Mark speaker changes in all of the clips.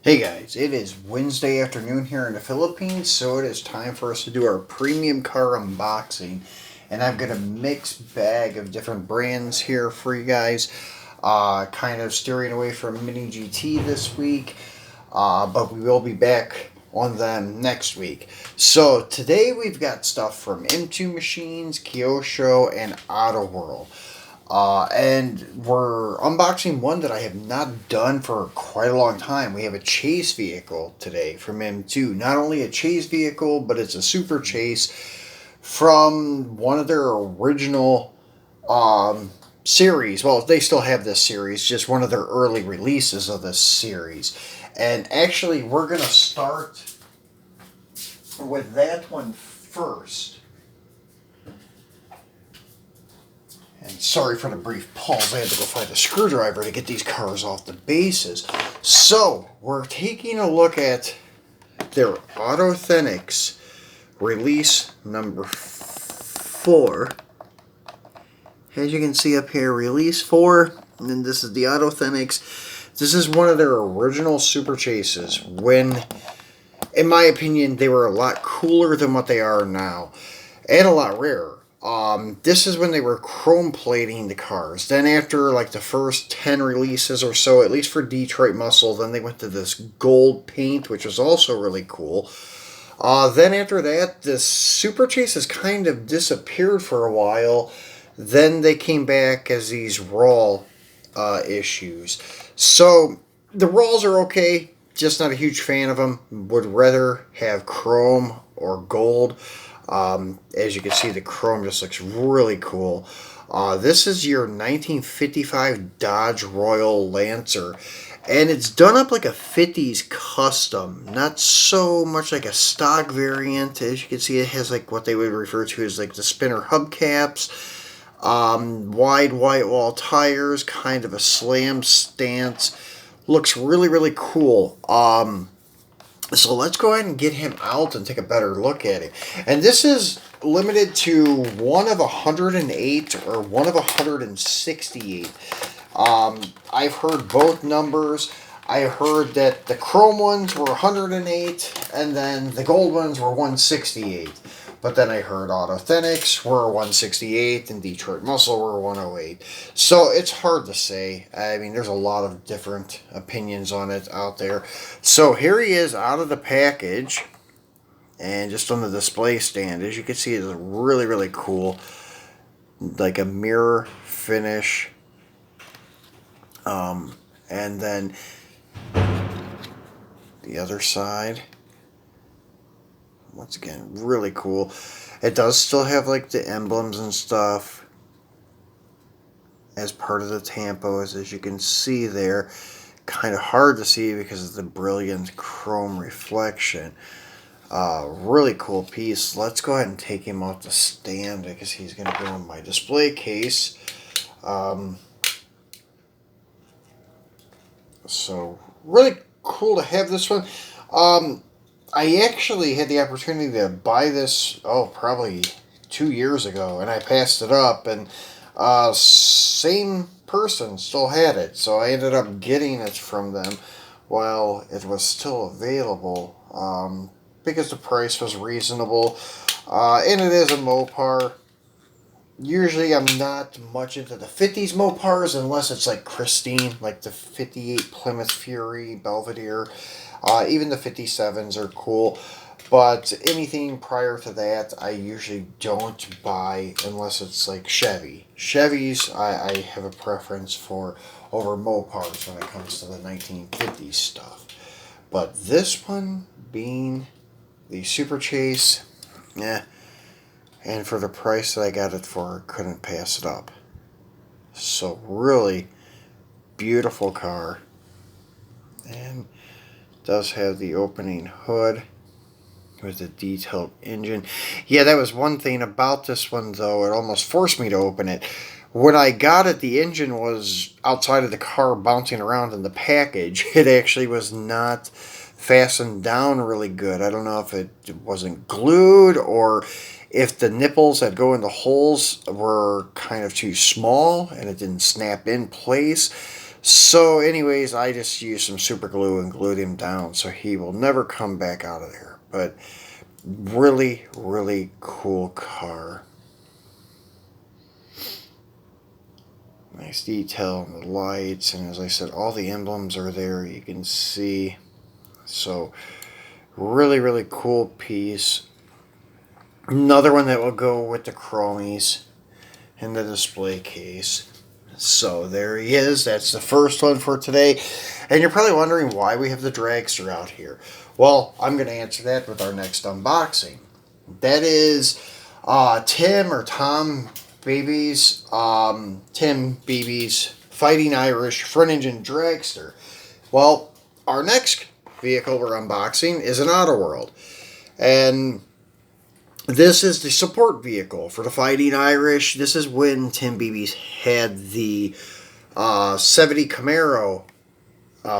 Speaker 1: Hey guys, it is Wednesday afternoon here in the Philippines, so it is time for us to do our premium car unboxing. And I've got a mixed bag of different brands here for you guys. Kind of steering away from Mini GT this week, but we will be back on them next week. So today we've got stuff from M2 Machines, Kyosho, and Autoworld. And we're unboxing one that I have not done for quite a long time. We have a chase vehicle today from M2. Not only a chase vehicle, but it's a super chase from one of their original series. Well, they still have this series, just one of their early releases of this series. And actually, we're going to start with that one first. And sorry for the brief pause. I had to go find a screwdriver to get these cars off the bases. So, we're taking a look at their Auto-thentics release number 4. As you can see up here, release 4. And then this is the Auto-thentics. This is one of their original Super Chases when, in my opinion, they were a lot cooler than what they are now. And a lot rarer. This is when they were chrome plating the cars. Then after like the first 10 releases or so, at least for Detroit Muscle, then they went to this gold paint, which was also really cool. Then after that, the Super Chases kind of disappeared for a while. Then they came back as these raw issues. So the raws are okay, just not a huge fan of them. Would rather have chrome or gold. As you can see, the chrome just looks really cool. This is your 1955 Dodge Royal Lancer, and it's done up like a 50s custom, not so much like a stock variant. As you can see, it has like what they would refer to as like the spinner hubcaps, wide white wall tires, kind of a slam stance. Looks really, really cool. So let's go ahead and get him out and take a better look at it. And this is limited to one of 108 or one of 168. I've heard both numbers. I heard that the chrome ones were 108 and then the gold ones were 168. But then I heard Auto-thentics were 168 and Detroit Muscle were 108. So it's hard to say. I mean, there's a lot of different opinions on it out there. So here he is out of the package and just on the display stand. As you can see, it's really, really cool. Like a mirror finish. And then the other side. Once again, really cool. It does still have like the emblems and stuff as part of the tampos, as you can see there. Kind of hard to see because of the brilliant chrome reflection. Really cool piece. Let's go ahead and take him off the stand because he's going to go in my display case. So really cool to have this one. I actually had the opportunity to buy this, probably 2 years ago, and I passed it up, and same person still had it, so I ended up getting it from them while it was still available, because the price was reasonable, and it is a Mopar. Usually I'm not much into the 50s Mopars unless it's like pristine, like the 58 Plymouth Fury, Belvedere. Even the 57s are cool. But anything prior to that, I usually don't buy unless it's like Chevy. Chevys, I have a preference for over Mopars when it comes to the 1950s stuff. But this one being the Super Chase, and for the price that I got it for, couldn't pass it up. So really beautiful car. And does have the opening hood with the detailed engine. Yeah, that was one thing about this one, though. It almost forced me to open it. When I got it, the engine was outside of the car bouncing around in the package. It actually was not fastened down really good. I don't know if it wasn't glued or if the nipples that go in the holes were kind of too small and it didn't snap in place. So anyways, I just used some super glue and glued him down so he will never come back out of there. But really, really cool car. Nice detail on the lights, and as I said, all the emblems are there, you can see. So really, really cool piece. Another one that will go with the chromies in the display case. So there he is. That's the first one for today. And you're probably wondering why we have the dragster out here. Well, I'm going to answer that with our next unboxing. That is Tim Beebe's Fighting Irish front engine dragster. Well, our next vehicle we're unboxing is an Autoworld. And this is the support vehicle for the Fighting Irish. This is when Tim Beebe's had the 70 Camaro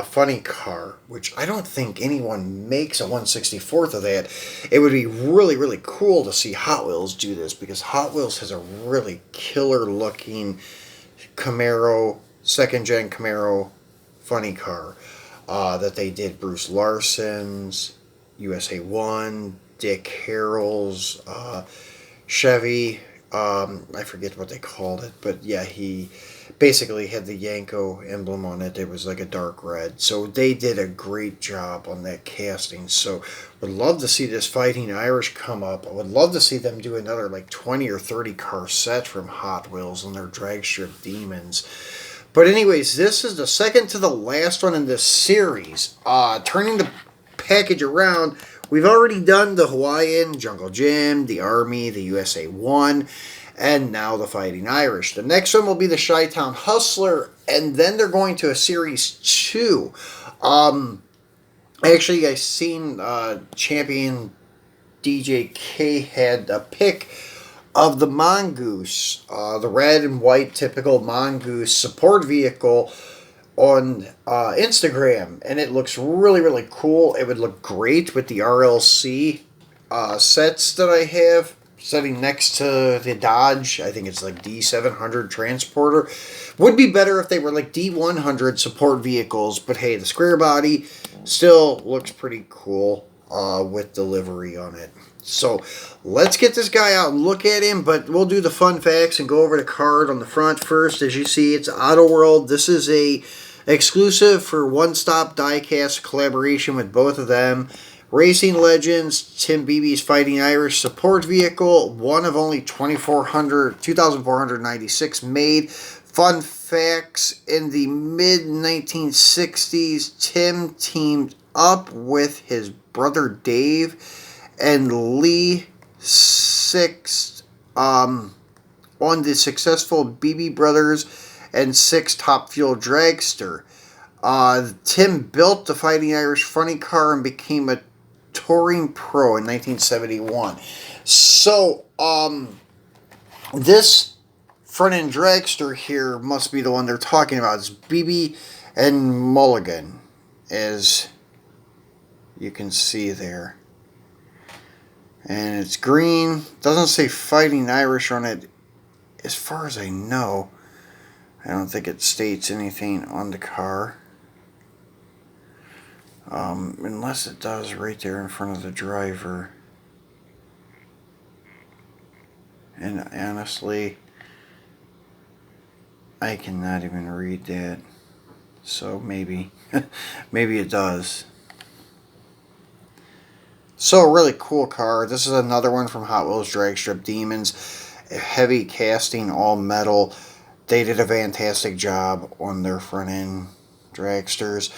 Speaker 1: funny car, which I don't think anyone makes a 1/64th of that. It would be really, really cool to see Hot Wheels do this, because Hot Wheels has a really killer looking Camaro, second gen Camaro funny car that they did. Bruce Larson's, USA 1, Dick Harrell's, Chevy, I forget what they called it, but yeah, he basically had the Yanko emblem on it. It was like a dark red. So they did a great job on that casting. So would love to see this Fighting Irish come up. I would love to see them do another like 20 or 30 car set from Hot Wheels and their drag strip demons. But anyways, this is the second to the last one in this series. Turning the package around, we've already done the Hawaiian, Jungle Jim, the Army, the USA 1, and now the Fighting Irish. The next one will be the Chi-Town Hustler, and then they're going to a Series 2. Actually, I seen Champion DJ K had a pic of the Mongoose, the red and white typical Mongoose support vehicle on Instagram, and it looks really, really cool. It would look great with the RLC sets that I have sitting next to the Dodge. I think it's like D700 Transporter. Would be better if they were like D100 support vehicles, but hey, the square body still looks pretty cool with the livery on it. So let's get this guy out and look at him, but we'll do the fun facts and go over the card on the front first. As you see, it's Autoworld. This is a exclusive for One Stop Diecast collaboration with both of them. Racing Legends, Tim Beebe's Fighting Irish support vehicle, one of only 2,496 made. Fun facts, in the mid-1960s, Tim teamed up with his brother Dave and Lee Sixth on the successful Beebe Brothers and Six Top Fuel Dragster. Tim built the Fighting Irish funny car and became a touring pro in 1971. So, this front-end dragster here must be the one they're talking about. It's Beebe and Mulligan, as you can see there. And it's green. Doesn't say Fighting Irish on it, as far as I know. I don't think it states anything on the car. Unless it does right there in front of the driver. And honestly, I cannot even read that. So maybe, maybe it does. So, a really cool car. This is another one from Hot Wheels Drag Strip Demons. Heavy casting, all metal. They did a fantastic job on their front end dragsters.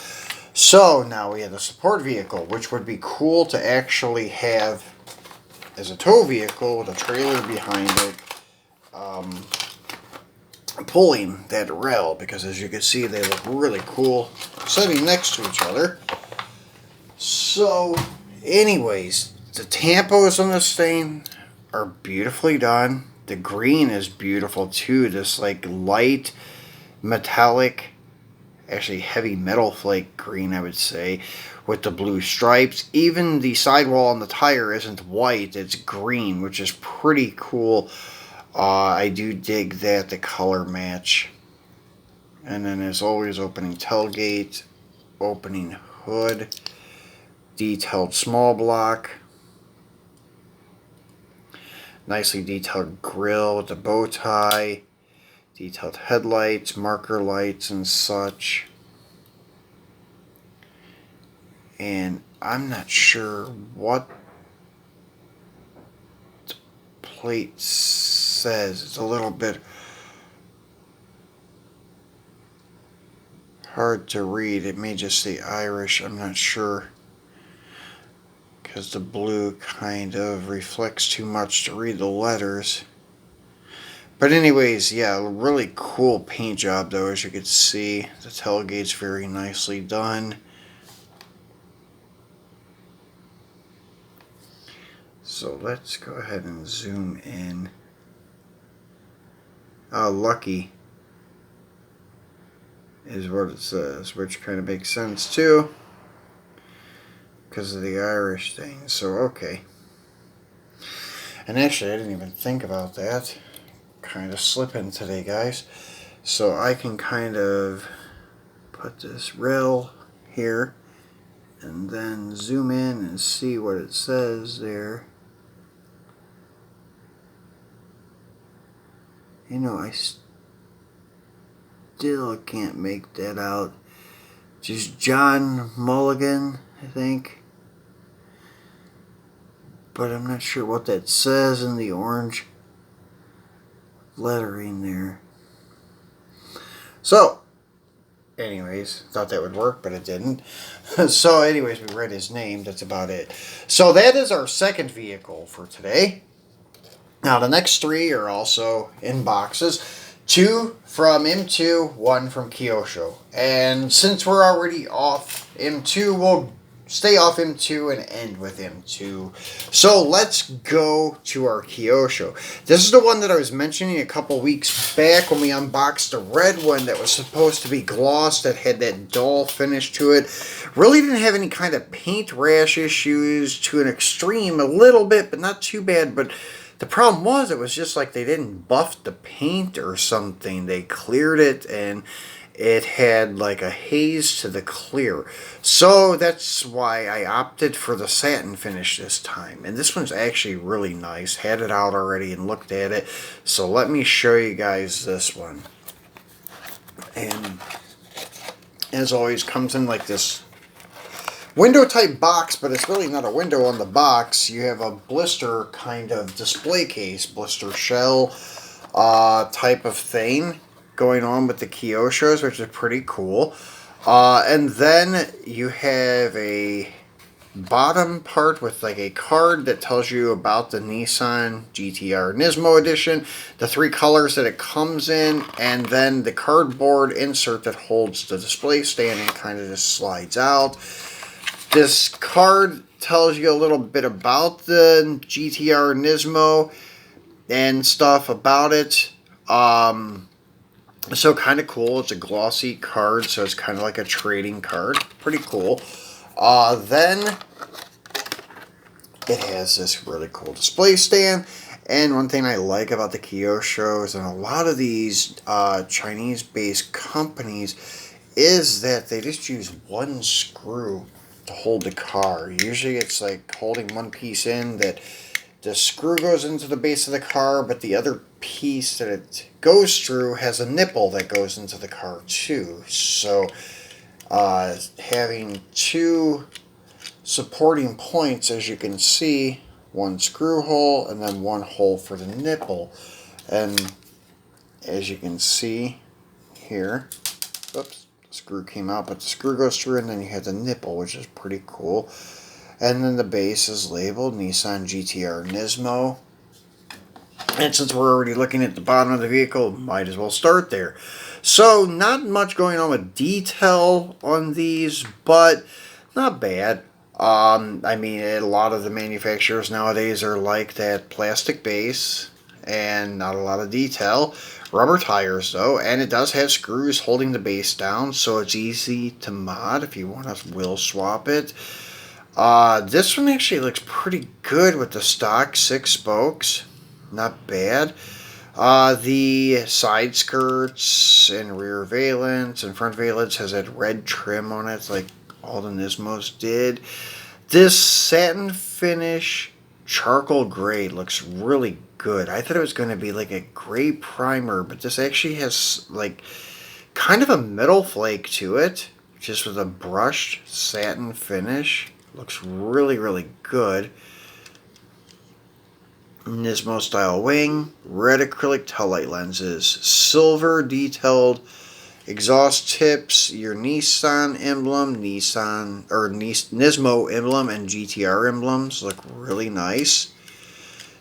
Speaker 1: So, now we have the support vehicle, which would be cool to actually have as a tow vehicle with a trailer behind it, pulling that rail, because as you can see, they look really cool sitting next to each other. So, anyways, the tampos on this thing are beautifully done. The green is beautiful too. This like light metallic, actually heavy metal flake green, I would say, with the blue stripes. Even the sidewall on the tire isn't white, it's green, which is pretty cool. I do dig that, the color match. And then as always, opening tailgate, opening hood, detailed small block, nicely detailed grille with the bow tie, detailed headlights, marker lights and such. And I'm not sure what the plate says. It's a little bit hard to read. It may just say Irish. I'm not sure, because the blue kind of reflects too much to read the letters. But anyways, yeah, really cool paint job though, as you can see. The tailgate's very nicely done. So let's go ahead and zoom in. Lucky is what it says, which kind of makes sense too, because of the Irish thing. So, okay. And actually, I didn't even think about that. Kind of slipping today, guys. So I can kind of put this rail here and then zoom in and see what it says there. You know, I still can't make that out. Just John Mulligan, I think. But I'm not sure what that says in the orange lettering there. So, anyways, thought that would work, but it didn't. So, anyways, we read his name. That's about it. So, that is our second vehicle for today. Now, the next three are also in boxes. 2 from M2, 1 from Kyosho. And since we're already off M2, we'll stay off M2 and end with M2. So let's go to our Kyosho. This is the one that I was mentioning a couple weeks back when we unboxed the red one that was supposed to be gloss, that had that dull finish to it. Really didn't have any kind of paint rash issues, to an extreme, a little bit, but not too bad. But the problem was, it was just like they didn't buff the paint or something. They cleared it and it had like a haze to the clear. So that's why I opted for the satin finish this time. And this one's actually really nice. Had it out already and looked at it. So let me show you guys this one. And as always, comes in like this window type box, but it's really not a window on the box. You have a blister kind of display case, blister shell type of thing going on with the Kyoshos, which is pretty cool. And then you have a bottom part with like a card that tells you about the Nissan GTR Nismo edition, the 3 colors that it comes in, and then the cardboard insert that holds the display stand and kind of just slides out. This card tells you a little bit about the GTR Nismo and stuff about it. So kind of cool. It's a glossy card, so it's kind of like a trading card. Pretty cool. Then it has this really cool display stand. And one thing I like about the Kyosho and a lot of these Chinese-based companies is that they just use one screw to hold the car. Usually it's like holding one piece in, that the screw goes into the base of the car, but the other piece that it goes through has a nipple that goes into the car too. So having 2 supporting points, as you can see, 1 screw hole and then 1 hole for the nipple. And as you can see here, oops, screw came out, but the screw goes through and then you have the nipple, which is pretty cool. And then the base is labeled Nissan GTR Nismo. And since we're already looking at the bottom of the vehicle, might as well start there. So not much going on with detail on these, but not bad. I mean, a lot of the manufacturers nowadays are like that plastic base and not a lot of detail. Rubber tires though, and it does have screws holding the base down, so it's easy to mod if you want to wheel swap it. This one actually looks pretty good with the stock 6 spokes. Not bad. The side skirts and rear valence and front valence has that red trim on it, like all the Nismos did. This satin finish charcoal gray looks really good. I thought it was going to be like a gray primer, but this actually has like kind of a metal flake to it, just with a brushed satin finish. Looks really, really good. Nismo style wing, red acrylic taillight lenses, silver detailed exhaust tips, your Nissan emblem, Nismo emblem, and GTR emblems look really nice.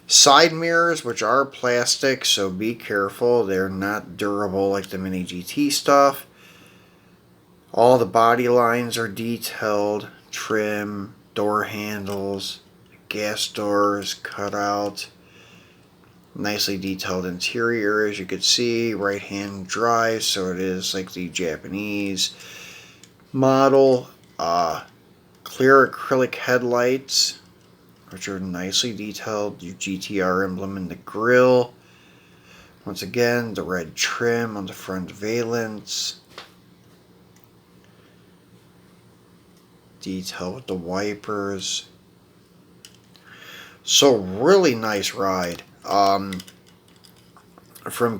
Speaker 1: Side mirrors, which are plastic, so be careful. They're not durable like the Mini GT stuff. All the body lines are detailed, trim, door handles, gas doors cut out. Nicely detailed interior, as you could see, right hand drive, so it is like the Japanese model. Clear acrylic headlights, which are nicely detailed. Your GTR emblem in the grille. Once again, the red trim on the front valence. Detail with the wipers. So really nice ride. From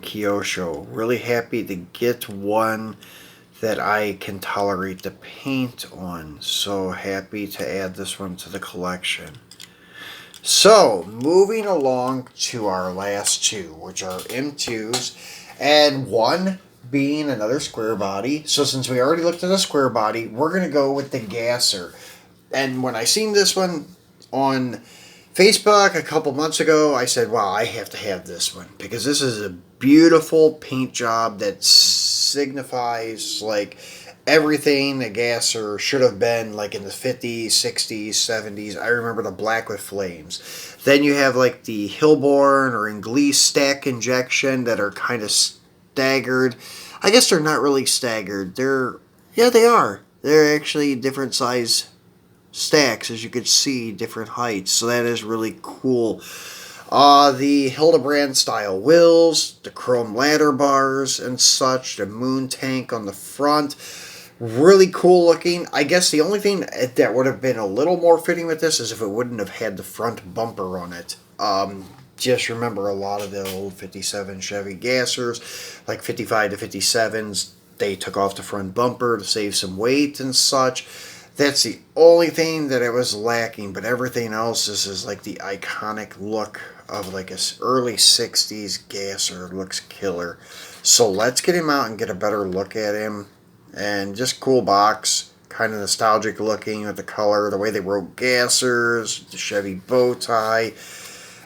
Speaker 1: Kyosho. Really happy to get one that I can tolerate the paint on. So happy to add this one to the collection. So, moving along to our last two, which are M2s, and one being another square body. So since we already looked at a square body, we're going to go with the Gasser. And when I seen this one on Facebook a couple months ago, I said, wow, I have to have this one, because this is a beautiful paint job that signifies like everything a Gasser should have been, like in the 50s, 60s, 70s. I remember the black with flames. Then you have like the Hillborn or Inglis stack injection that are kind of staggered. I guess they're not really staggered. Yeah, they are. They're actually different size stacks, as you could see, different heights, so that is really cool. The Hildebrand style wheels, the chrome ladder bars and such, the moon tank on the front, really cool looking. I guess the only thing that would have been a little more fitting with this is if it wouldn't have had the front bumper on it. Just remember, a lot of the old 57 Chevy Gassers, like 55 to 57s, they took off the front bumper to save some weight and such. That's the only thing that it was lacking, but everything else, this is like the iconic look of like a early 60s Gasser. Looks killer. So let's get him out and get a better look at him. And just cool box, kind of nostalgic looking with the color, the way they wrote Gassers, the Chevy bow tie,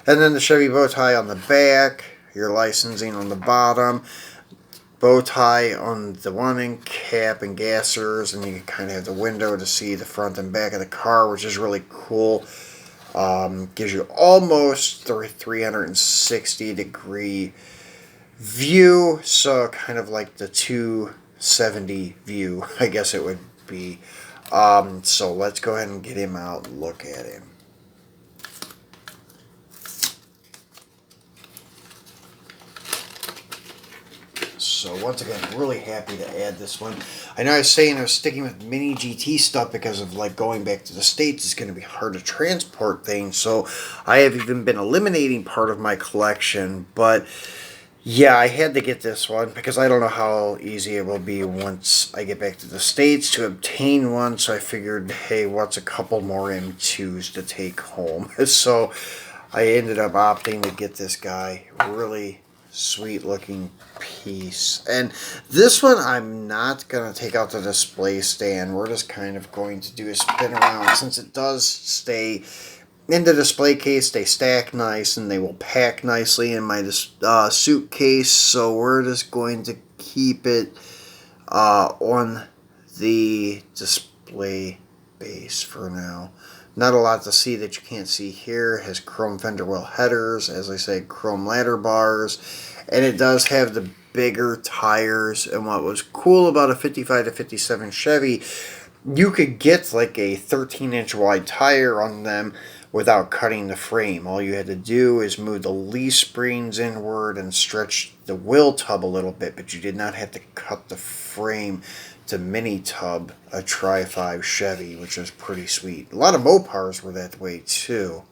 Speaker 1: and then the Chevy bow tie on the back, your licensing on the bottom. Bow tie on the one end cap and Gassers, and you kind of have the window to see the front and back of the car, which is really cool. Gives you almost 360 degree view, so kind of like the 270 view, I guess it would be. So let's go ahead and get him out and look at him. So once again, really happy to add this one. I know I was saying I was sticking with Mini GT stuff because of like going back to the States. It's going to be hard to transport things. So I have even been eliminating part of my collection. But yeah, I had to get this one because I don't know how easy it will be once I get back to the States to obtain one. So I figured, hey, what's a couple more M2s to take home? So I ended up opting to get this guy. Really sweet looking piece. And this one I'm not going to take out the display stand. We're just kind of going to do a spin around, since it does stay in the display case. They stack nice and they will pack nicely in my suitcase, so we're just going to keep it on the display base for now. Not a lot to see that you can't see here. It has chrome fender well headers, as I said, chrome ladder bars, and it does have the bigger tires. And what was cool about a 55 to 57 Chevy, you could get like a 13-inch wide tire on them, without cutting the frame. All you had to do is move the leaf springs inward and stretch the wheel tub a little bit, but you did not have to cut the frame to mini tub a Tri-5 Chevy, which was pretty sweet. A lot of Mopars were that way too.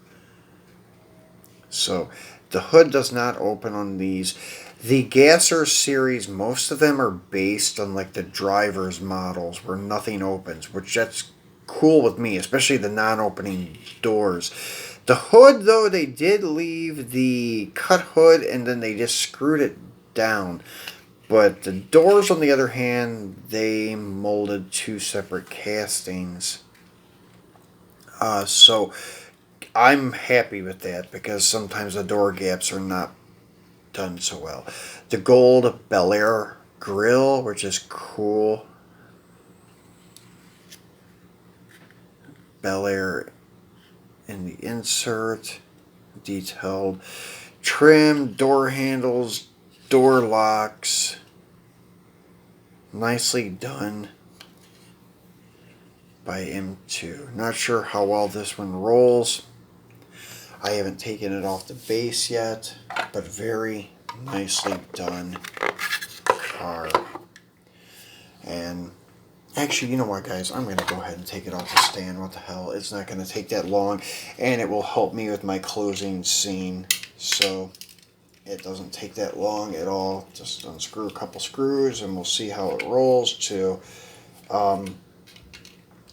Speaker 1: So the hood does not open on these. The Gasser series, most of them are based on like the driver's models where nothing opens, which that's cool with me, especially the non-opening doors. The hood, though, they did leave the cut hood and then they just screwed it down. But the doors, on the other hand, they molded two separate castings. So I'm happy with that because sometimes the door gaps are not done so well. The gold Belair grill, which is cool. Belair in the insert. Detailed trim, door handles, door locks. Nicely done by M2. Not sure how well this one rolls. I haven't taken it off the base yet, but very nicely done car. And actually, you know what, guys? I'm going to go ahead and take it off the stand. What the hell? It's not going to take that long, and it will help me with my closing scene. So it doesn't take that long at all. Just unscrew a couple screws, and we'll see how it rolls too.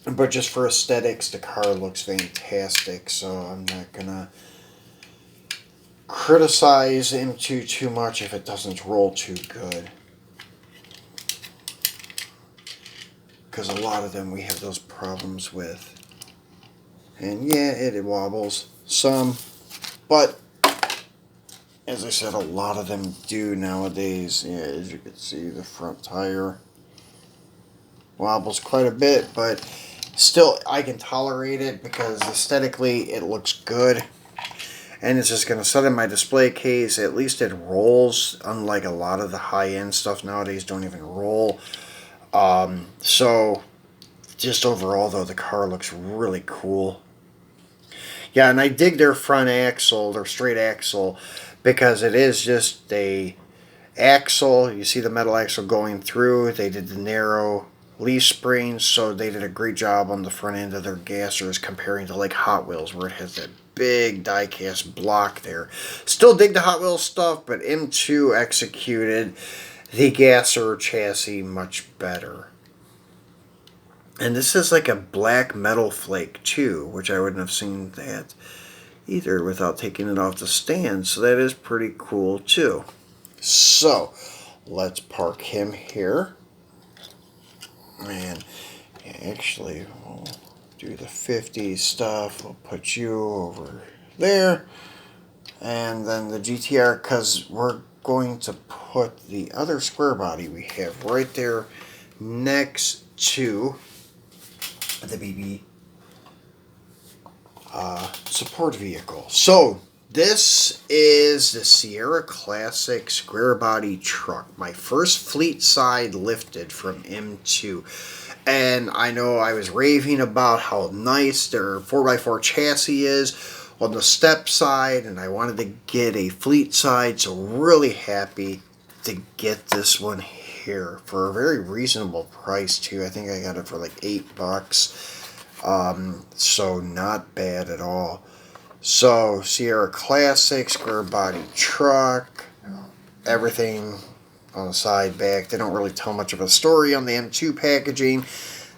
Speaker 1: But just for aesthetics, the car looks fantastic, so I'm not going to criticize M2 too much if it doesn't roll too good. Because a lot of them we have those problems with. And yeah, it wobbles some, but as I said, a lot of them do nowadays. Yeah, as you can see, the front tire wobbles quite a bit, but still I can tolerate it because aesthetically it looks good. And it's just going to sit in my display case. At least it rolls, unlike a lot of the high-end stuff nowadays don't even roll. So just overall, though, the car looks really cool. Yeah, and I dig their front axle, their straight axle, because it is just a axle. You see the metal axle going through. They did the narrow leaf springs, so they did a great job on the front end of their gassers comparing to like Hot Wheels, where it has that big diecast block there. Still dig the Hot Wheels stuff, but M2 executed the gasser chassis much better. And this is like a black metal flake too, which I wouldn't have seen that either without taking it off the stand. So that is pretty cool too. So let's park him here. And actually, we'll do the 50 stuff. We'll put you over there. And then the GTR, because we're going to put the other square body we have right there next to the BB support vehicle. So this is the Sierra Classic square body truck, my first fleet side lifted from M2. And I know I was raving about how nice their 4x4 chassis is on the step side, and I wanted to get a fleet side, so really happy to get this one here for a very reasonable price too. I think I got it for like $8, so not bad at all. So Sierra Classic square body truck, everything on the side back. They don't really tell much of a story on the M2 packaging.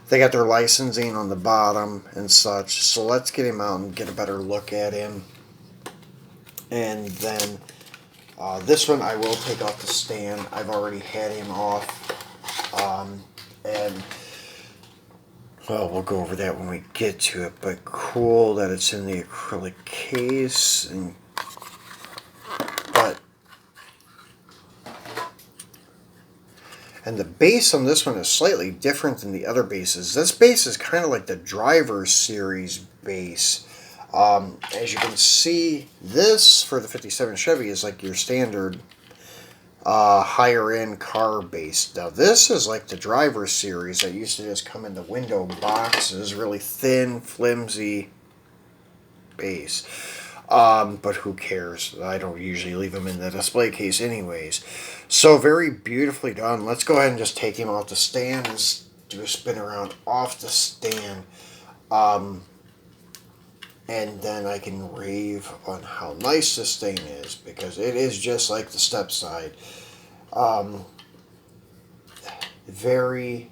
Speaker 1: They got their licensing on the bottom and such. So let's get him out and get a better look at him. And then this one I will take off the stand. I've already had him off. And well, we'll go over that when we get to it. But cool that it's in the acrylic case. And the base on this one is slightly different than the other bases. This base is kind of like the driver's series base. As you can see, this for the 57 Chevy is like your standard higher end car base. Now this is like the driver's series that used to just come in the window boxes, really thin, flimsy. base. But who cares? I don't usually leave them in the display case anyways. So very beautifully done. Let's go ahead and just take him off the stand and do a spin around off the stand. And then I can rave on how nice this thing is, because it is just like the step side. Very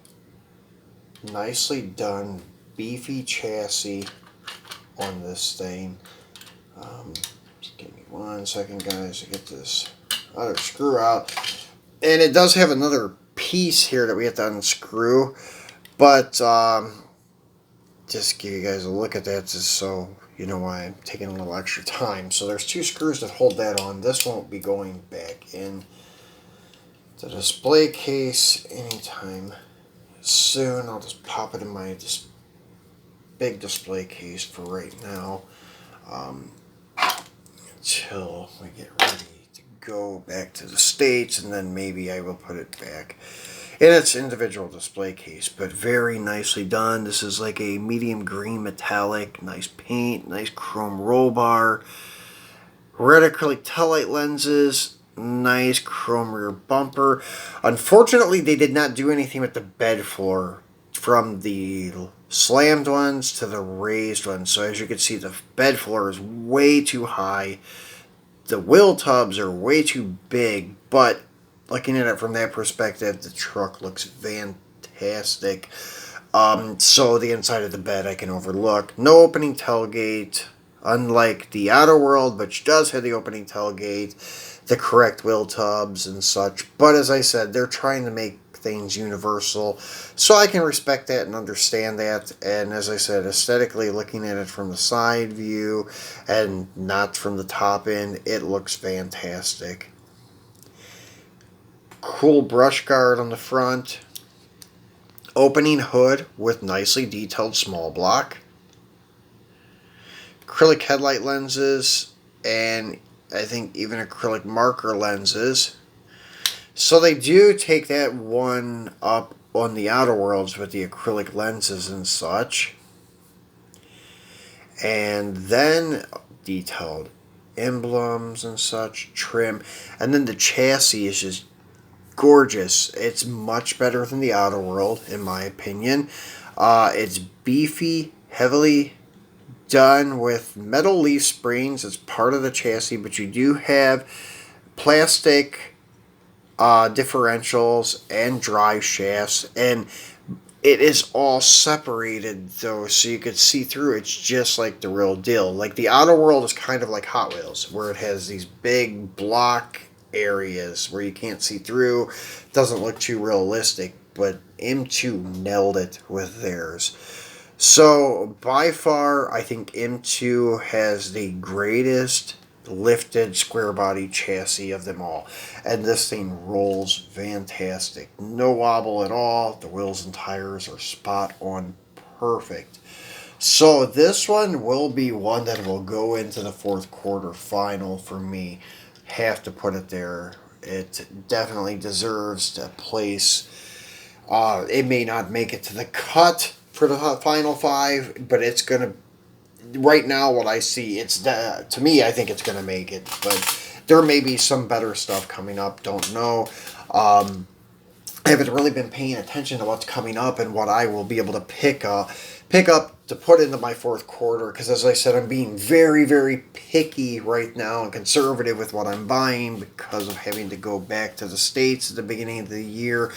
Speaker 1: nicely done, beefy chassis on this thing. Just give me 1 second, guys, to get this other screw out. And it does have another piece here that we have to unscrew, but just give you guys a look at that just so you know why I'm taking a little extra time. So there's 2 screws that hold that on. This won't be going back in the display case anytime soon. I'll just pop it in my big display case for right now, until we get ready to go back to the States, and then maybe I will put it back in its individual display case. But very nicely done. This is like a medium green metallic, nice paint, nice chrome roll bar, red acrylic taillight lenses, nice chrome rear bumper. Unfortunately, they did not do anything with the bed floor, from the slammed ones to the raised ones. So as you can see, the bed floor is way too high. The wheel tubs are way too big, but looking at it from that perspective, the truck looks fantastic. So the inside of the bed I can overlook. No opening tailgate, unlike the Autoworld, which does have the opening tailgate, the correct wheel tubs and such. But as I said, they're trying to make things universal, so I can respect that and understand that. And as I said, aesthetically, looking at it from the side view and not from the top end, it looks fantastic. Cool brush guard on the front, opening hood with nicely detailed small block, acrylic headlight lenses, and I think even acrylic marker lenses. So they do take that one up on the Autoworlds with the acrylic lenses and such. And then detailed emblems and such, trim. And then the chassis is just gorgeous. It's much better than the Autoworld, in my opinion. It's beefy, heavily done with metal leaf springs as part of the chassis, but you do have plastic differentials and drive shafts, and it is all separated though, so you could see through. It's just like the real deal. Like the Autoworld is kind of like Hot Wheels, where it has these big block areas where you can't see through. Doesn't look too realistic, but M2 nailed it with theirs. So by far, I think M2 has the greatest lifted square body chassis of them all, and this thing rolls fantastic. No wobble at all. The wheels and tires are spot on perfect. So this one will be one that will go into the fourth quarter final for me. Have to put it there. It definitely deserves a place. It may not make it to the cut for the final 5, but it's gonna, right now, what I see, it's to me, I think it's going to make it, but there may be some better stuff coming up. Don't know. I haven't really been paying attention to what's coming up and what I will be able to pick up to put into my fourth quarter, because as I said, I'm being very, very picky right now and conservative with what I'm buying because of having to go back to the States at the beginning of the year.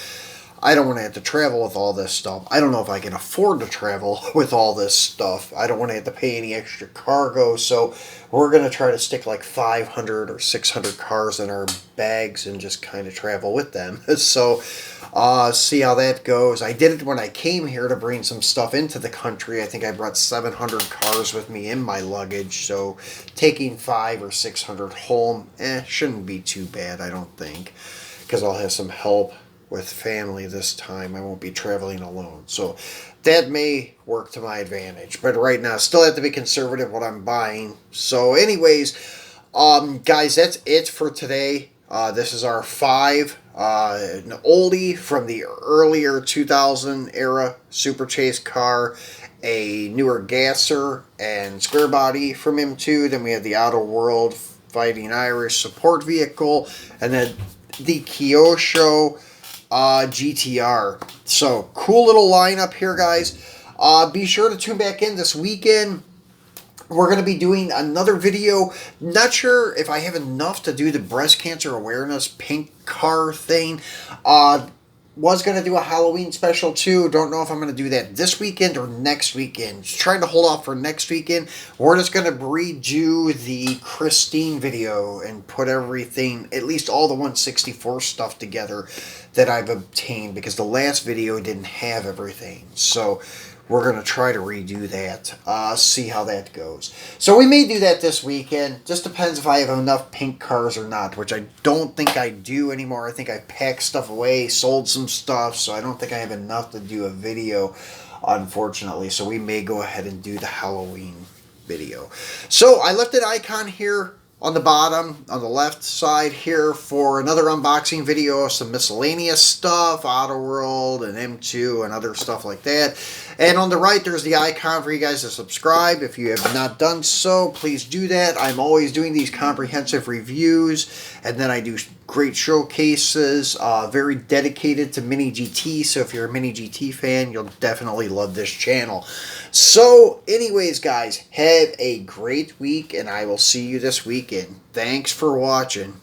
Speaker 1: I don't want to have to travel with all this stuff. I don't know if I can afford to travel with all this stuff. I don't want to have to pay any extra cargo, so we're going to try to stick like 500 or 600 cars in our bags and just kind of travel with them. So, see how that goes. I did it when I came here to bring some stuff into the country. I think I brought 700 cars with me in my luggage, so taking 500 or 600 home, shouldn't be too bad, I don't think, because I'll have some help with family this time. I won't be traveling alone, so that may work to my advantage. But right now, still have to be conservative what I'm buying. So anyways, guys, that's it for today. This is our 5 an oldie from the earlier 2000 era Super Chase car, a newer Gasser and square body from him too. Then we have the Autoworld Fighting Irish support vehicle, and then the Kyosho GTR. So cool little lineup here, guys. Be sure to tune back in this weekend. We're going to be doing another video. Not sure if I have enough to do the breast cancer awareness pink car thing. Was going to do a Halloween special too. Don't know if I'm going to do that this weekend or next weekend. Just trying to hold off for next weekend. We're just going to redo the Christine video and put everything, at least all the 164 stuff together that I've obtained, because the last video didn't have everything. So we're going to try to redo that. See how that goes. So we may do that this weekend. Just depends if I have enough pink cars or not, which I don't think I do anymore. I think I packed stuff away, sold some stuff, so I don't think I have enough to do a video, unfortunately. So we may go ahead and do the Halloween video. So I left an icon here on the bottom, on the left side here, for another unboxing video of some miscellaneous stuff, Autoworld and M2 and other stuff like that. And on the right, there's the icon for you guys to subscribe. If you have not done so, please do that. I'm always doing these comprehensive reviews, and then I do great showcases, very dedicated to Mini GT. So if you're a Mini GT fan, you'll definitely love this channel. So anyways, guys, have a great week, and I will see you this weekend. Thanks for watching.